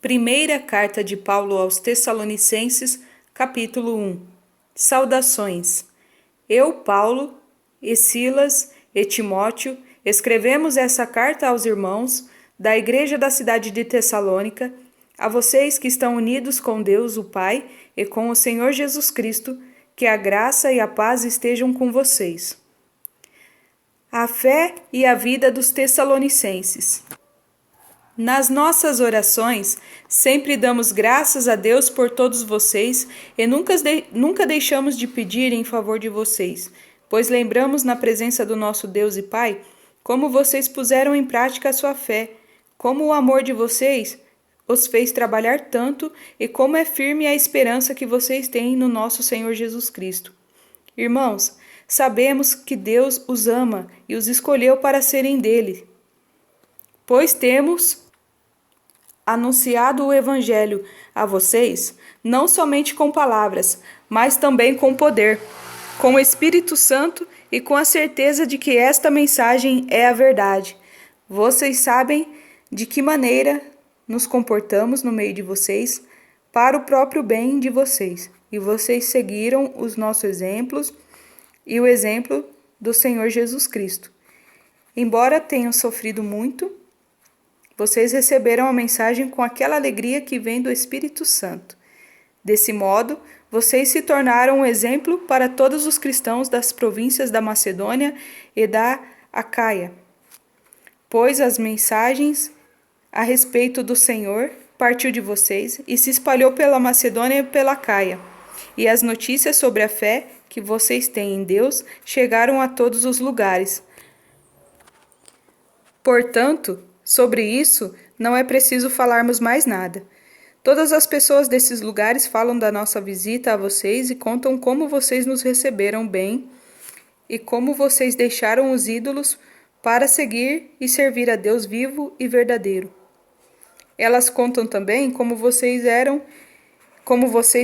Primeira carta de Paulo aos Tessalonicenses, capítulo 1. Saudações. Eu, Paulo, e Silas e Timóteo, escrevemos essa carta aos irmãos da igreja da cidade de Tessalônica, a vocês que estão unidos com Deus, o Pai, e com o Senhor Jesus Cristo, que a graça e a paz estejam com vocês. A fé e a vida dos Tessalonicenses. Nas nossas orações, sempre damos graças a Deus por todos vocês e nunca deixamos de pedir em favor de vocês, pois lembramos na presença do nosso Deus e Pai como vocês puseram em prática a sua fé, como o amor de vocês os fez trabalhar tanto e como é firme a esperança que vocês têm no nosso Senhor Jesus Cristo. Irmãos, sabemos que Deus os ama e os escolheu para serem dele, pois temos anunciado o Evangelho a vocês, não somente com palavras, mas também com poder, com o Espírito Santo e com a certeza de que esta mensagem é a verdade. Vocês sabem de que maneira nos comportamos no meio de vocês, para o próprio bem de vocês, e vocês seguiram os nossos exemplos e o exemplo do Senhor Jesus Cristo. Embora tenham sofrido muito, vocês receberam a mensagem com aquela alegria que vem do Espírito Santo. Desse modo, vocês se tornaram um exemplo para todos os cristãos das províncias da Macedônia e da Acaia, pois as mensagens a respeito do Senhor partiu de vocês e se espalhou pela Macedônia e pela Acaia, e as notícias sobre a fé que vocês têm em Deus chegaram a todos os lugares. Portanto, sobre isso, não é preciso falarmos mais nada. Todas as pessoas desses lugares falam da nossa visita a vocês e contam como vocês nos receberam bem e como vocês deixaram os ídolos para seguir e servir a Deus vivo e verdadeiro. Elas contam também como vocês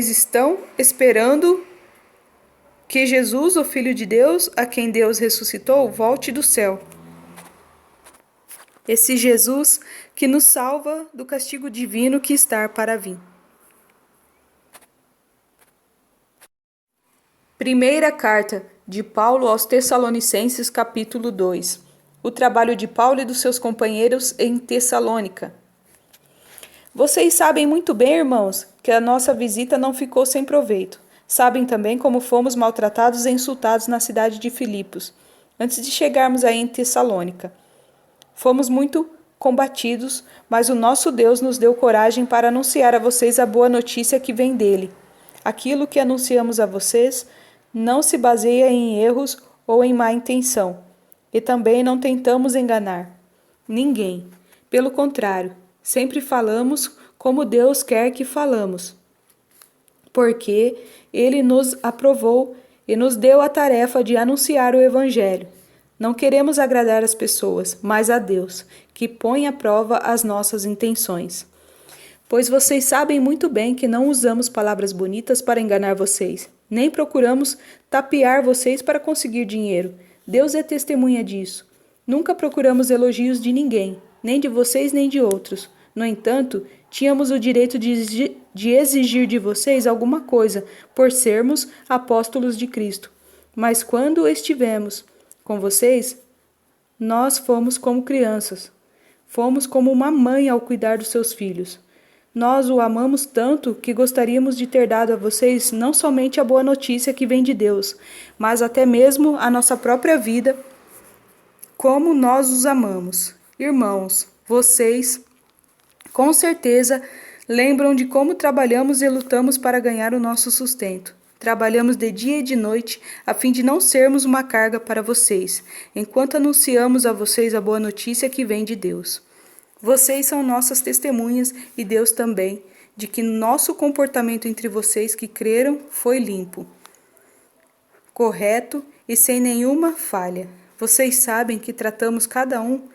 estão esperando que Jesus, o Filho de Deus, a quem Deus ressuscitou, volte do céu. Esse Jesus que nos salva do castigo divino que está para vir. Primeira carta de Paulo aos Tessalonicenses, capítulo 2. O trabalho de Paulo e dos seus companheiros em Tessalônica. Vocês sabem muito bem, irmãos, que a nossa visita não ficou sem proveito. Sabem também como fomos maltratados e insultados na cidade de Filipos, antes de chegarmos aí em Tessalônica. Fomos muito combatidos, mas o nosso Deus nos deu coragem para anunciar a vocês a boa notícia que vem dele. Aquilo que anunciamos a vocês não se baseia em erros ou em má intenção, e também não tentamos enganar ninguém. Pelo contrário, sempre falamos como Deus quer que falamos, porque Ele nos aprovou e nos deu a tarefa de anunciar o Evangelho. Não queremos agradar as pessoas, mas a Deus, que põe à prova as nossas intenções. Pois vocês sabem muito bem que não usamos palavras bonitas para enganar vocês, nem procuramos tapear vocês para conseguir dinheiro. Deus é testemunha disso. Nunca procuramos elogios de ninguém, nem de vocês nem de outros. No entanto, tínhamos o direito de exigir de vocês alguma coisa, por sermos apóstolos de Cristo. Mas quando estivemos com vocês, nós fomos como crianças. Fomos como uma mãe ao cuidar dos seus filhos. Nós o amamos tanto que gostaríamos de ter dado a vocês não somente a boa notícia que vem de Deus, mas até mesmo a nossa própria vida, como nós os amamos. Irmãos, vocês, com certeza, lembram de como trabalhamos e lutamos para ganhar o nosso sustento. Trabalhamos de dia e de noite, a fim de não sermos uma carga para vocês, enquanto anunciamos a vocês a boa notícia que vem de Deus. Vocês são nossas testemunhas e Deus também, de que nosso comportamento entre vocês que creram foi limpo, correto e sem nenhuma falha. Vocês sabem que tratamos cada um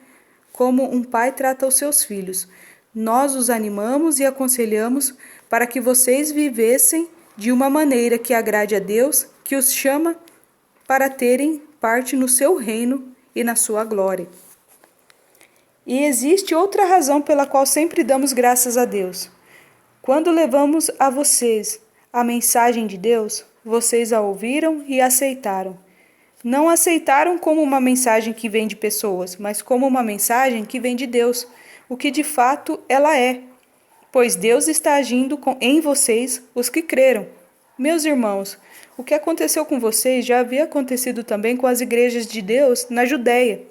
como um pai trata os seus filhos. Nós os animamos e aconselhamos para que vocês vivessem de uma maneira que agrade a Deus, que os chama para terem parte no seu reino e na sua glória. E existe outra razão pela qual sempre damos graças a Deus. Quando levamos a vocês a mensagem de Deus, vocês a ouviram e aceitaram. Não aceitaram como uma mensagem que vem de pessoas, mas como uma mensagem que vem de Deus, o que de fato ela é. Pois Deus está agindo em vocês, os que creram. Meus irmãos, o que aconteceu com vocês já havia acontecido também com as igrejas de Deus na Judéia,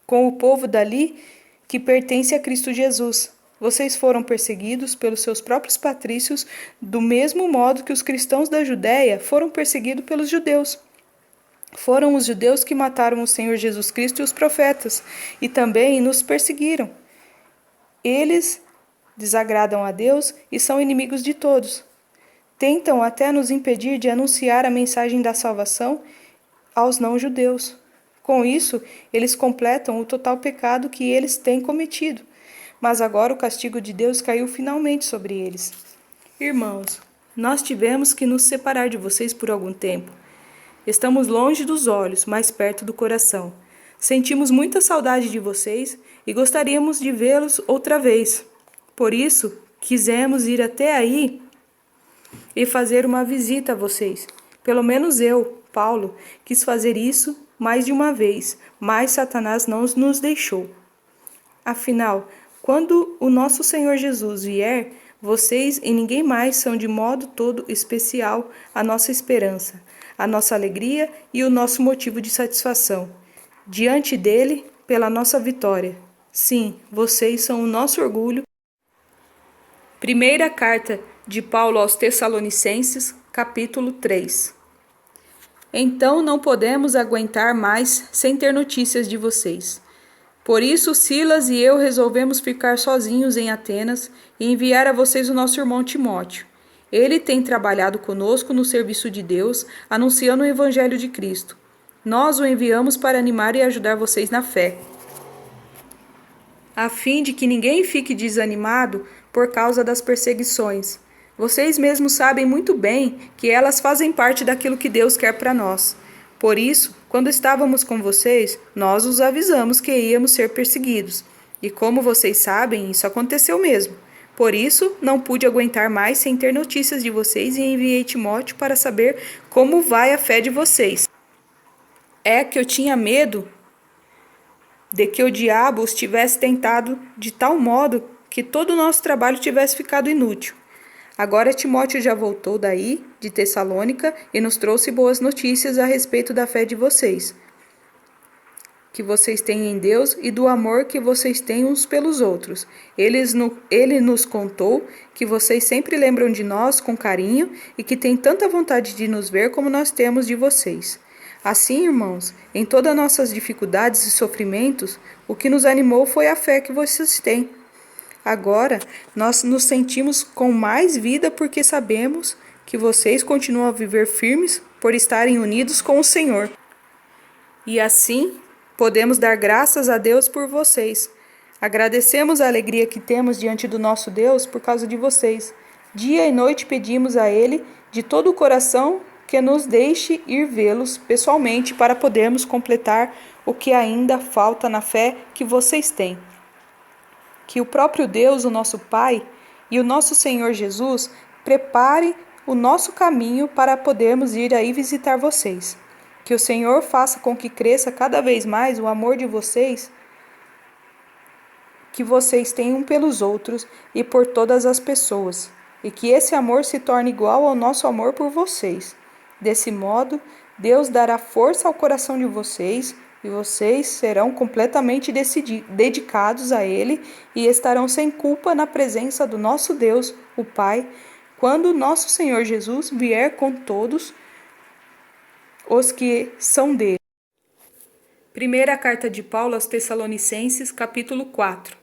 com o povo dali que pertence a Cristo Jesus. Vocês foram perseguidos pelos seus próprios patrícios, do mesmo modo que os cristãos da Judéia foram perseguidos pelos judeus. Foram os judeus que mataram o Senhor Jesus Cristo e os profetas, e também nos perseguiram. Eles desagradam a Deus e são inimigos de todos. Tentam até nos impedir de anunciar a mensagem da salvação aos não-judeus. Com isso, eles completam o total pecado que eles têm cometido. Mas agora o castigo de Deus caiu finalmente sobre eles. Irmãos, nós tivemos que nos separar de vocês por algum tempo. Estamos longe dos olhos, mais perto do coração. Sentimos muita saudade de vocês e gostaríamos de vê-los outra vez. Por isso, quisemos ir até aí e fazer uma visita a vocês. Pelo menos eu, Paulo, quis fazer isso mais de uma vez, mas Satanás não nos deixou. Afinal, quando o nosso Senhor Jesus vier, vocês e ninguém mais são de modo todo especial a nossa esperança, a nossa alegria e o nosso motivo de satisfação. Diante dele, pela nossa vitória. Sim, vocês são o nosso orgulho. Primeira carta de Paulo aos Tessalonicenses, capítulo 3. Então não podemos aguentar mais sem ter notícias de vocês. Por isso, Silas e eu resolvemos ficar sozinhos em Atenas e enviar a vocês o nosso irmão Timóteo. Ele tem trabalhado conosco no serviço de Deus, anunciando o Evangelho de Cristo. Nós o enviamos para animar e ajudar vocês na fé, a fim de que ninguém fique desanimado por causa das perseguições. Vocês mesmos sabem muito bem que elas fazem parte daquilo que Deus quer para nós. Por isso, quando estávamos com vocês, nós os avisamos que íamos ser perseguidos. E como vocês sabem, isso aconteceu mesmo. Por isso, não pude aguentar mais sem ter notícias de vocês e enviei Timóteo para saber como vai a fé de vocês. É que eu tinha medo de que o diabo os tivesse tentado de tal modo que todo o nosso trabalho tivesse ficado inútil. Agora Timóteo já voltou daí, de Tessalônica, e nos trouxe boas notícias a respeito da fé de vocês, que vocês têm em Deus e do amor que vocês têm uns pelos outros. Ele nos contou que vocês sempre lembram de nós com carinho e que têm tanta vontade de nos ver como nós temos de vocês. Assim, irmãos, em todas as nossas dificuldades e sofrimentos, o que nos animou foi a fé que vocês têm. Agora, nós nos sentimos com mais vida porque sabemos que vocês continuam a viver firmes por estarem unidos com o Senhor. E assim, podemos dar graças a Deus por vocês. Agradecemos a alegria que temos diante do nosso Deus por causa de vocês. Dia e noite pedimos a Ele, de todo o coração, que nos deixe ir vê-los pessoalmente para podermos completar o que ainda falta na fé que vocês têm. Que o próprio Deus, o nosso Pai, e o nosso Senhor Jesus prepare o nosso caminho para podermos ir aí visitar vocês. Que o Senhor faça com que cresça cada vez mais o amor de vocês, que vocês têm um pelos outros e por todas as pessoas, e que esse amor se torne igual ao nosso amor por vocês. Desse modo, Deus dará força ao coração de vocês, e vocês serão completamente dedicados a Ele e estarão sem culpa na presença do nosso Deus, o Pai, quando nosso Senhor Jesus vier com todos os que são dele. Primeira carta de Paulo aos Tessalonicenses, capítulo 4.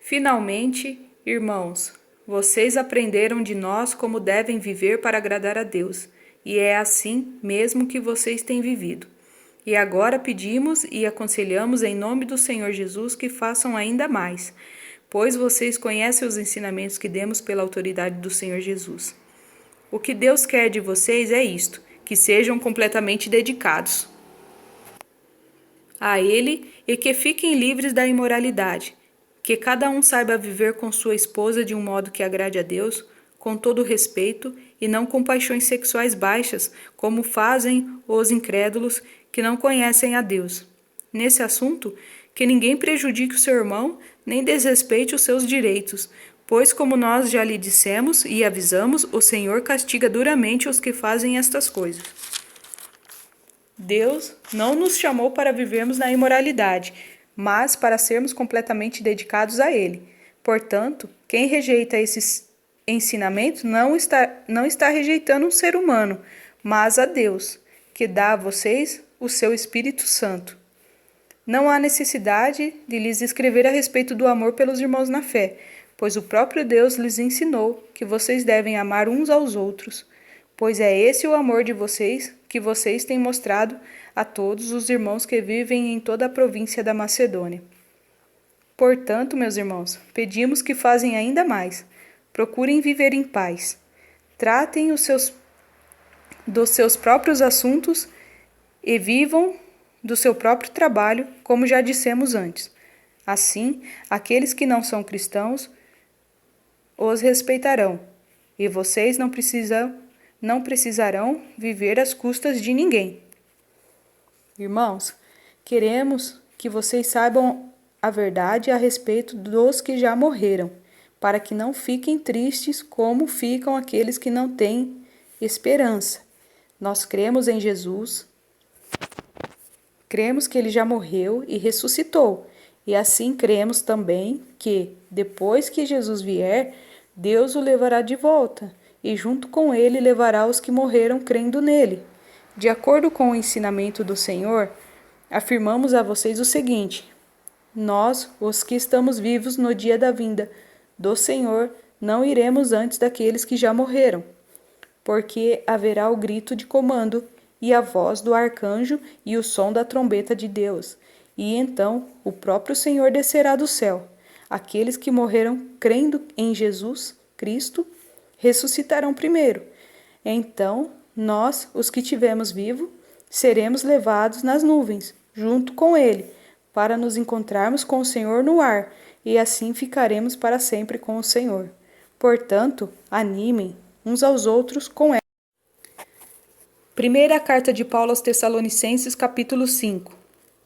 Finalmente, irmãos, vocês aprenderam de nós como devem viver para agradar a Deus, e é assim mesmo que vocês têm vivido. E agora pedimos e aconselhamos em nome do Senhor Jesus que façam ainda mais, pois vocês conhecem os ensinamentos que demos pela autoridade do Senhor Jesus. O que Deus quer de vocês é isto, que sejam completamente dedicados a Ele e que fiquem livres da imoralidade. Que cada um saiba viver com sua esposa de um modo que agrade a Deus, com todo respeito e não com paixões sexuais baixas, como fazem os incrédulos que não conhecem a Deus. Nesse assunto, que ninguém prejudique o seu irmão, nem desrespeite os seus direitos, pois, como nós já lhe dissemos e avisamos, o Senhor castiga duramente os que fazem estas coisas. Deus não nos chamou para vivermos na imoralidade, mas para sermos completamente dedicados a Ele. Portanto, quem rejeita esses ensinamentos não está rejeitando um ser humano, mas a Deus, que dá a vocês o seu Espírito Santo. Não há necessidade de lhes escrever a respeito do amor pelos irmãos na fé, pois o próprio Deus lhes ensinou que vocês devem amar uns aos outros, pois é esse o amor de vocês que vocês têm mostrado a todos os irmãos que vivem em toda a província da Macedônia. Portanto, meus irmãos, pedimos que fazem ainda mais. Procurem viver em paz. Tratem dos seus próprios assuntos e vivam do seu próprio trabalho, como já dissemos antes. Assim, aqueles que não são cristãos os respeitarão, e vocês não precisarão viver às custas de ninguém. Irmãos, queremos que vocês saibam a verdade a respeito dos que já morreram, para que não fiquem tristes como ficam aqueles que não têm esperança. Nós cremos em Jesus, cremos que ele já morreu e ressuscitou, e assim cremos também que, depois que Jesus vier, Deus o levará de volta, e junto com ele levará os que morreram crendo nele. De acordo com o ensinamento do Senhor, afirmamos a vocês o seguinte: nós, os que estamos vivos no dia da vinda do Senhor, não iremos antes daqueles que já morreram, porque haverá o grito de comando e a voz do arcanjo e o som da trombeta de Deus, e então o próprio Senhor descerá do céu. Aqueles que morreram crendo em Jesus Cristo ressuscitarão primeiro. Então, nós, os que estivermos vivos, seremos levados nas nuvens, junto com ele, para nos encontrarmos com o Senhor no ar, e assim ficaremos para sempre com o Senhor. Portanto, animem uns aos outros com ela. Primeira carta de Paulo aos Tessalonicenses, capítulo 5.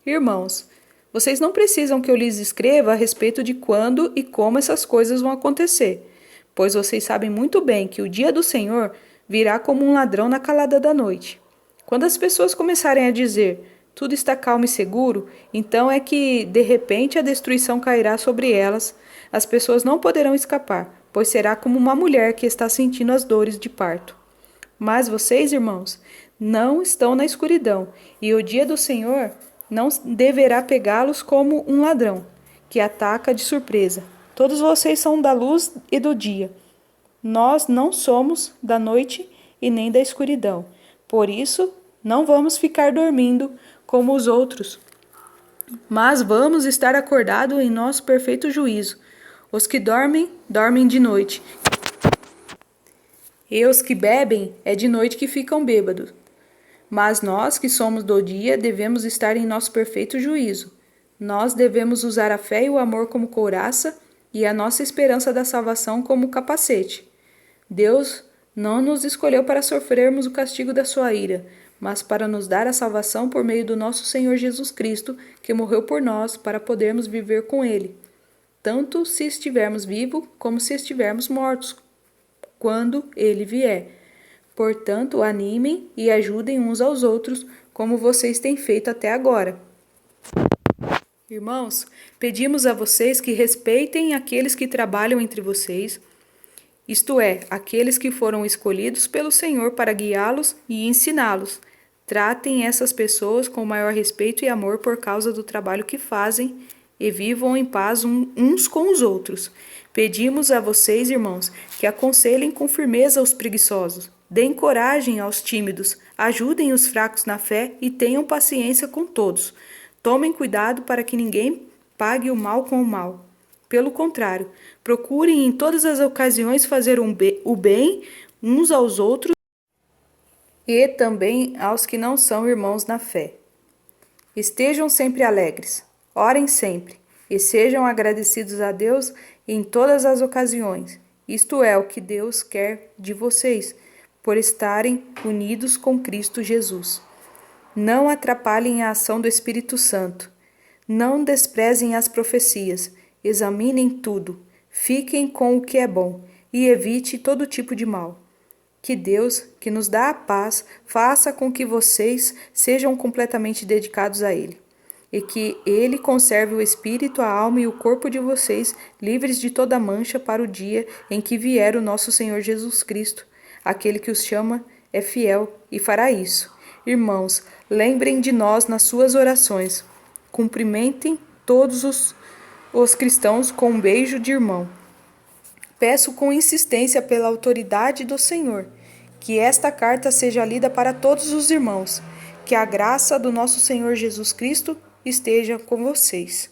Irmãos, vocês não precisam que eu lhes escreva a respeito de quando e como essas coisas vão acontecer, pois vocês sabem muito bem que o dia do Senhor virá como um ladrão na calada da noite. Quando as pessoas começarem a dizer, tudo está calmo e seguro, então é que, de repente, a destruição cairá sobre elas. As pessoas não poderão escapar, pois será como uma mulher que está sentindo as dores de parto. Mas vocês, irmãos, não estão na escuridão, e o dia do Senhor não deverá pegá-los como um ladrão, que ataca de surpresa. Todos vocês são da luz e do dia. Nós não somos da noite e nem da escuridão. Por isso, não vamos ficar dormindo como os outros, mas vamos estar acordados em nosso perfeito juízo. Os que dormem, dormem de noite. E os que bebem, é de noite que ficam bêbados. Mas nós, que somos do dia, devemos estar em nosso perfeito juízo. Nós devemos usar a fé e o amor como couraça e a nossa esperança da salvação como capacete. Deus não nos escolheu para sofrermos o castigo da sua ira, mas para nos dar a salvação por meio do nosso Senhor Jesus Cristo, que morreu por nós para podermos viver com Ele, tanto se estivermos vivos como se estivermos mortos, quando Ele vier. Portanto, animem e ajudem uns aos outros, como vocês têm feito até agora. Irmãos, pedimos a vocês que respeitem aqueles que trabalham entre vocês, isto é, aqueles que foram escolhidos pelo Senhor para guiá-los e ensiná-los. Tratem essas pessoas com maior respeito e amor por causa do trabalho que fazem e vivam em paz uns com os outros. Pedimos a vocês, irmãos, que aconselhem com firmeza os preguiçosos, deem coragem aos tímidos, ajudem os fracos na fé e tenham paciência com todos. Tomem cuidado para que ninguém pague o mal com o mal. Pelo contrário, procurem em todas as ocasiões fazer o bem uns aos outros e também aos que não são irmãos na fé. Estejam sempre alegres, orem sempre, e sejam agradecidos a Deus em todas as ocasiões. Isto é o que Deus quer de vocês, por estarem unidos com Cristo Jesus. Não atrapalhem a ação do Espírito Santo. Não desprezem as profecias. Examinem tudo. Fiquem com o que é bom e evite todo tipo de mal. Que Deus, que nos dá a paz, faça com que vocês sejam completamente dedicados a Ele, e que Ele conserve o espírito, a alma e o corpo de vocês livres de toda mancha para o dia em que vier o nosso Senhor Jesus Cristo. Aquele que os chama é fiel e fará isso. Irmãos, lembrem de nós nas suas orações. Cumprimentem todos os cristãos com um beijo de irmão. Peço com insistência pela autoridade do Senhor, que esta carta seja lida para todos os irmãos. Que a graça do nosso Senhor Jesus Cristo esteja com vocês.